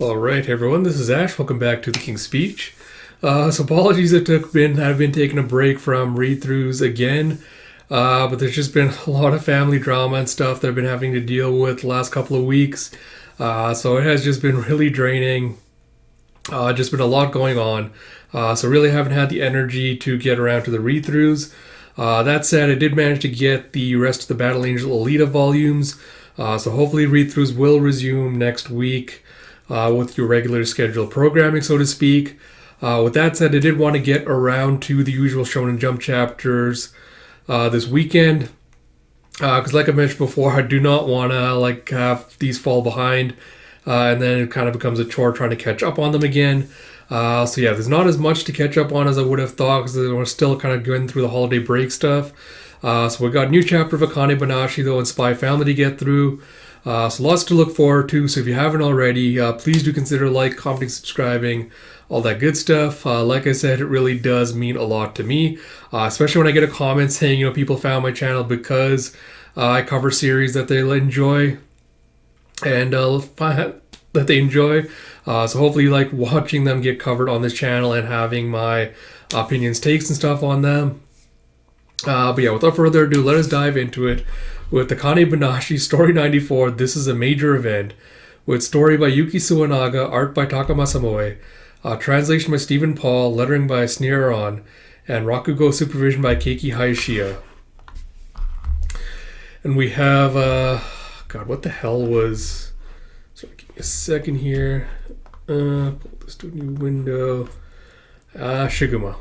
All right, everyone. This is Ash. Welcome back to the King's Speech. So apologies that I've been taking a break from read-throughs again, but there's just been a lot of family drama and stuff that I've been having to deal with the last couple of weeks. So it has just been really draining. Just been a lot going on. So really haven't had the energy to get around to the read-throughs. That said, I did manage to get the rest of the Battle Angel Alita volumes. So hopefully read-throughs will resume next week with your regular scheduled programming, so to speak. With that said, I did want to get around to the usual Shonen Jump chapters this weekend. Because like I mentioned before, I do not want to have these fall behind. And then it kind of becomes a chore trying to catch up on them again. So yeah, there's not as much to catch up on as I would have thought because we're still kind of going through the holiday break stuff. So we got a new chapter of Akane-Banashi though and Spy Family to get through. So lots to look forward to. So if you haven't already, please do consider commenting, subscribing, all that good stuff. Like I said, it really does mean a lot to me, especially when I get a comment saying, people found my channel because I cover series that they enjoy and that they enjoy. So hopefully you like watching them get covered on this channel and having my opinions, takes, and stuff on them. But yeah, without further ado, let us dive into it with Akane-Banashi Story 94. This is a major event, with story by Yuki Suwanaga, art by Takamasa Moe, translation by Stephen Paul, lettering by Sneeron, and Rakugo supervision by Keiki Hayashiya. And we have, God, what the hell was... Sorry, give me a second here. Pull this to a new window. Shiguma.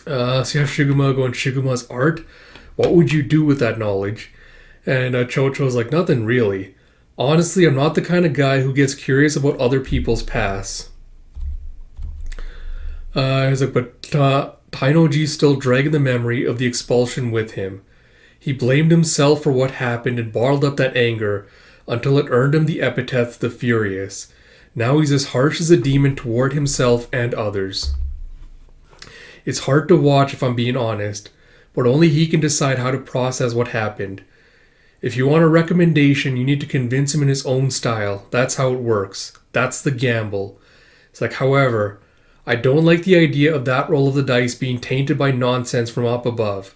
So you have Shiguma going, Shiguma's art? What would you do with that knowledge? And Chocho's like, nothing really. Honestly, I'm not the kind of guy who gets curious about other people's past. He's like, but Tainoji's still dragging the memory of the expulsion with him. He blamed himself for what happened and bottled up that anger until it earned him the epithet the Furious. Now he's as harsh as a demon toward himself and others. It's hard to watch if I'm being honest, but only he can decide how to process what happened. If you want a recommendation, you need to convince him in his own style. That's how it works. That's the gamble. It's like, however, I don't like the idea of that roll of the dice being tainted by nonsense from up above.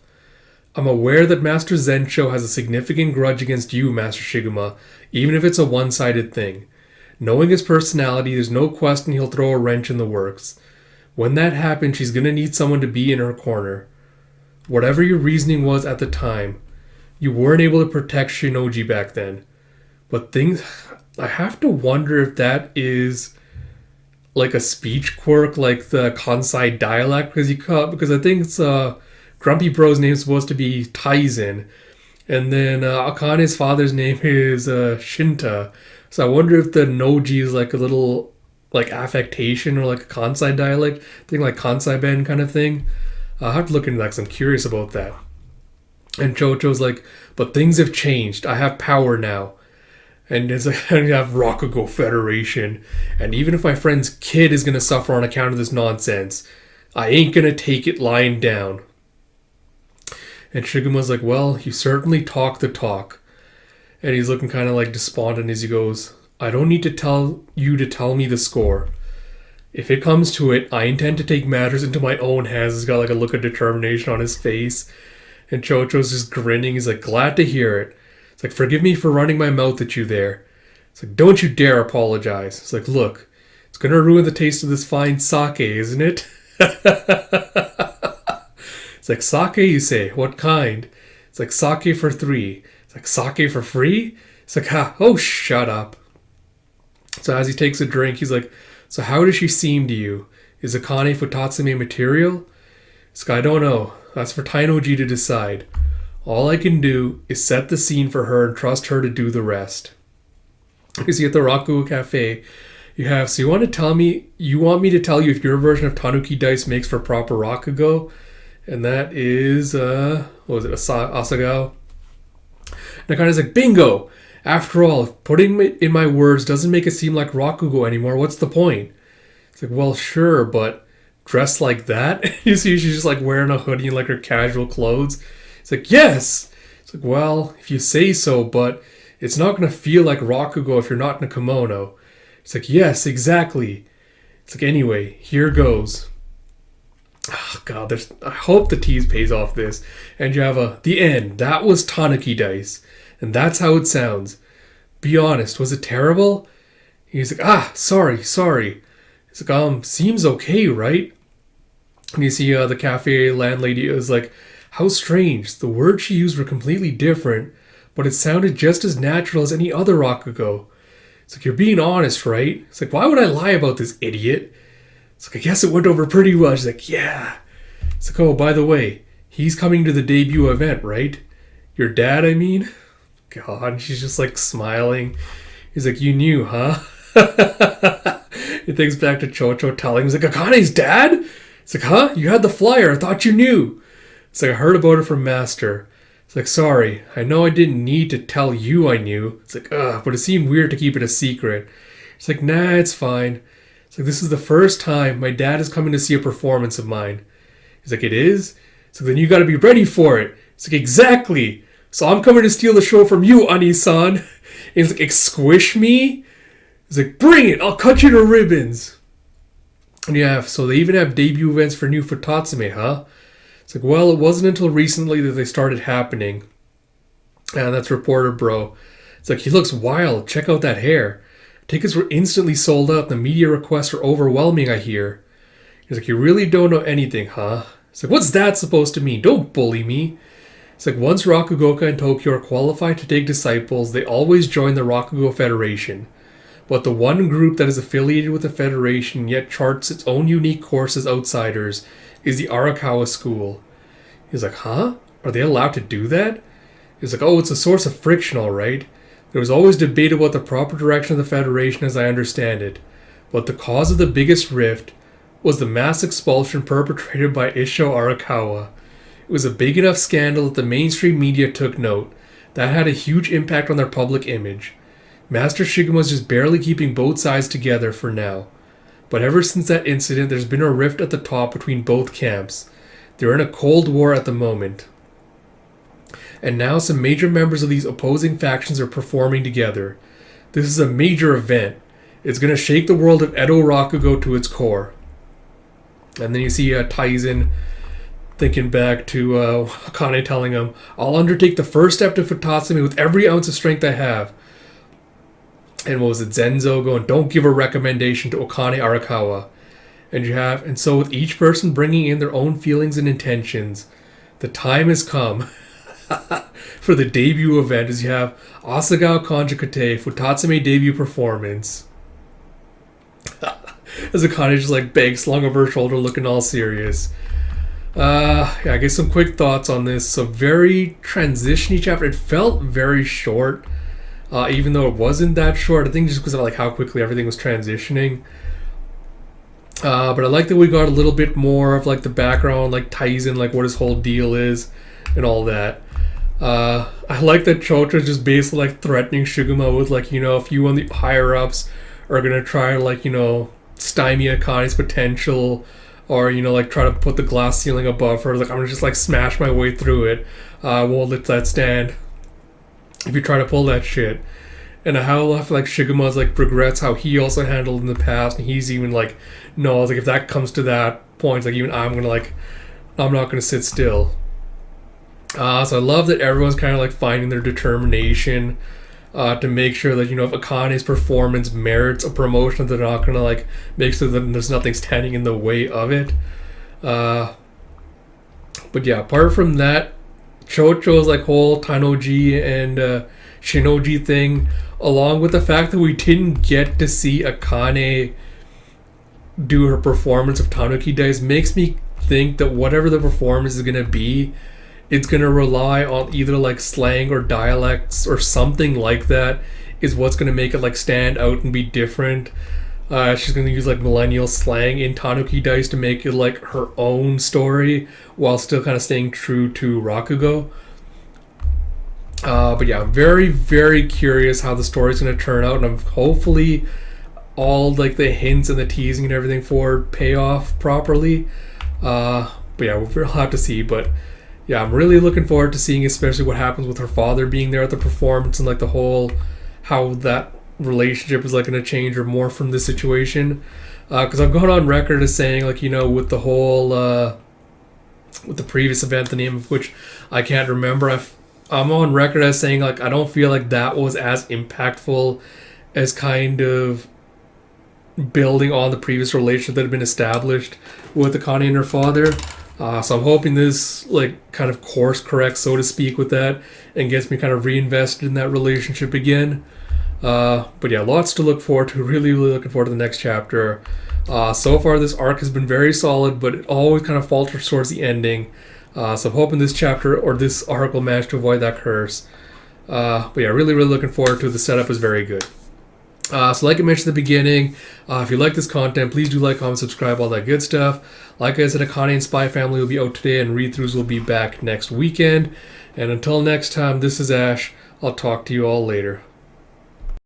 I'm aware that Master Zensho has a significant grudge against you, Master Shiguma, even if it's a one-sided thing. Knowing his personality, there's no question he'll throw a wrench in the works. When that happens, she's going to need someone to be in her corner. Whatever your reasoning was at the time, you weren't able to protect Shinoji back then. But I have to wonder if that is like a speech quirk, like the Kansai dialect, because I think it's Grumpy Bro's name is supposed to be Taizen, and then Akane's father's name is Shinta. So I wonder if the Noji is like a little affectation or like a Kansai dialect thing, like Kansai Ben kind of thing. I'll have to look into that because I'm curious about that. And Chocho's like, but things have changed. I have power now. And it's like, I have Rakugo Federation. And even if my friend's kid is going to suffer on account of this nonsense, I ain't going to take it lying down. And Shiguma's like, well, you certainly talk the talk. And he's looking kind of like despondent as he goes, I don't need to tell you to tell me the score. If it comes to it, I intend to take matters into my own hands. He's got like a look of determination on his face. And Chocho's just grinning. He's like, glad to hear it. It's like, forgive me for running my mouth at you there. It's like, don't you dare apologize. It's like, look, it's going to ruin the taste of this fine sake, isn't it? It's like, sake, you say? What kind? It's like, sake for 3. It's like, sake for free? It's like, oh, shut up. So as he takes a drink, he's like, so how does she seem to you? Is Akane Futatsume material? It's like, I don't know. That's for Tainoji to decide. All I can do is set the scene for her and trust her to do the rest. You see at the Rakugo Cafe, so you want me to tell you if your version of Tanuki Dice makes for proper Rakugo? And that is, what was it, Asagao? Nakane's like, bingo! After all, if putting it in my words doesn't make it seem like Rakugo anymore, what's the point? It's like, well, sure, but dressed like that? You see, she's just like wearing a hoodie and like her casual clothes. It's like, yes! It's like, well, if you say so, but it's not going to feel like Rakugo if you're not in a kimono. It's like, yes, exactly. It's like, anyway, here goes. Oh, God, I hope the tease pays off this. And you have the end. That was Tanuki dice. And that's how it sounds. Be honest, was it terrible? He's like, sorry. He's like, seems okay, right? And you see the cafe landlady is like, how strange. The words she used were completely different, but it sounded just as natural as any other Rakugo. It's like, you're being honest, right? It's like, why would I lie about this, idiot? It's like, I guess it went over pretty well. She's like, yeah. It's like, oh, by the way, he's coming to the debut event, right? Your dad, I mean? God, she's just like smiling. He's like, you knew, huh? He thinks back to Chocho telling him, he's like, Akane's dad? It's like, huh? You had the flyer. I thought you knew. It's like, I heard about it from Master. It's like, sorry. I know I didn't need to tell you I knew. It's like, but it seemed weird to keep it a secret. It's like, nah, it's fine. It's like, this is the first time my dad is coming to see a performance of mine. He's like, it is? It's like, then you gotta be ready for it. It's like, exactly. So I'm coming to steal the show from you, Ani-san. He's like, squish me? He's like, bring it. I'll cut you to ribbons. And yeah, so they even have debut events for new Futatsume, huh? It's like, well, it wasn't until recently that they started happening. And that's reporter bro. It's like, he looks wild. Check out that hair. Tickets were instantly sold out. The media requests were overwhelming, I hear. He's like, you really don't know anything, huh? It's like, what's that supposed to mean? Don't bully me. It's like, once Rakugoka and Tokyo are qualified to take disciples, they always join the Rakugo Federation. But the one group that is affiliated with the Federation yet charts its own unique course as outsiders is the Arakawa School. He's like, huh? Are they allowed to do that? He's like, oh, it's a source of friction, all right. There was always debate about the proper direction of the Federation as I understand it. But the cause of the biggest rift was the mass expulsion perpetrated by Isho Arakawa. It was a big enough scandal that the mainstream media took note. That had a huge impact on their public image. Master Shigemo's just barely keeping both sides together for now. But ever since that incident, there's been a rift at the top between both camps. They're in a cold war at the moment. And now some major members of these opposing factions are performing together. This is a major event. It's going to shake the world of Edo Rakugo to its core. And then you see Taizen thinking back to Akane telling him, I'll undertake the first step to Futatsume with every ounce of strength I have. And what was it, Zenzo going, don't give a recommendation to Akane Arakawa. And so with each person bringing in their own feelings and intentions, the time has come for the debut event as you have Asagawa Konjukate Futatsume debut performance. As Akane just like begs slung over her shoulder looking all serious. I guess some quick thoughts on this. So very transition-y chapter. It felt very short. Even though it wasn't that short, I think just because of like how quickly everything was transitioning. But I like that we got a little bit more of like the background, like Taizen, like what his whole deal is, and all that. I like that Chotra's just basically like threatening Shiguma with like, if you and the higher ups are gonna try to like, stymie Akane's potential, or like try to put the glass ceiling above her, like I'm gonna just like smash my way through it. I won't let that stand if you try to pull that shit. And how like Shiguma's like regrets how he also handled in the past, and he's even like, no, like if that comes to that point, like even I'm not gonna sit still. So I love that everyone's kind of like finding their determination to make sure that if Akane's performance merits a promotion, they're not gonna like make sure that there's nothing standing in the way of it. But yeah, apart from that, Chocho's like whole Tainoji and Shinoji thing, along with the fact that we didn't get to see Akane do her performance of Tanuki Dice, makes me think that whatever the performance is going to be, it's going to rely on either like slang or dialects or something like that is what's going to make it like stand out and be different. She's going to use like millennial slang in Tanuki Dice to make it like her own story while still kind of staying true to Rakugo. But yeah, I'm very, very curious how the story's going to turn out, and I'm hopefully all like the hints and the teasing and everything for it pay off properly. But yeah, we'll have to see. But yeah, I'm really looking forward to seeing especially what happens with her father being there at the performance, and like the whole how that relationship is like going to change or more from this situation. Because I've gone on record as saying, like, with the whole with the previous event, the name of which I can't remember, I'm on record as saying, like, I don't feel like that was as impactful as kind of building on the previous relationship that had been established with Akane and her father. So I'm hoping this, like, kind of course corrects, so to speak, with that and gets me kind of reinvested in that relationship again. But yeah, lots to look forward to. Really, really looking forward to the next chapter. So far, this arc has been very solid, but it always kind of falters towards the ending. So I'm hoping this chapter or this arc will manage to avoid that curse. But yeah, really, really looking forward to it. The setup is very good. So like I mentioned at the beginning, if you like this content, please do like, comment, subscribe, all that good stuff. Like I said, Akane and Spy Family will be out today, and read-throughs will be back next weekend. And until next time, this is Ash. I'll talk to you all later.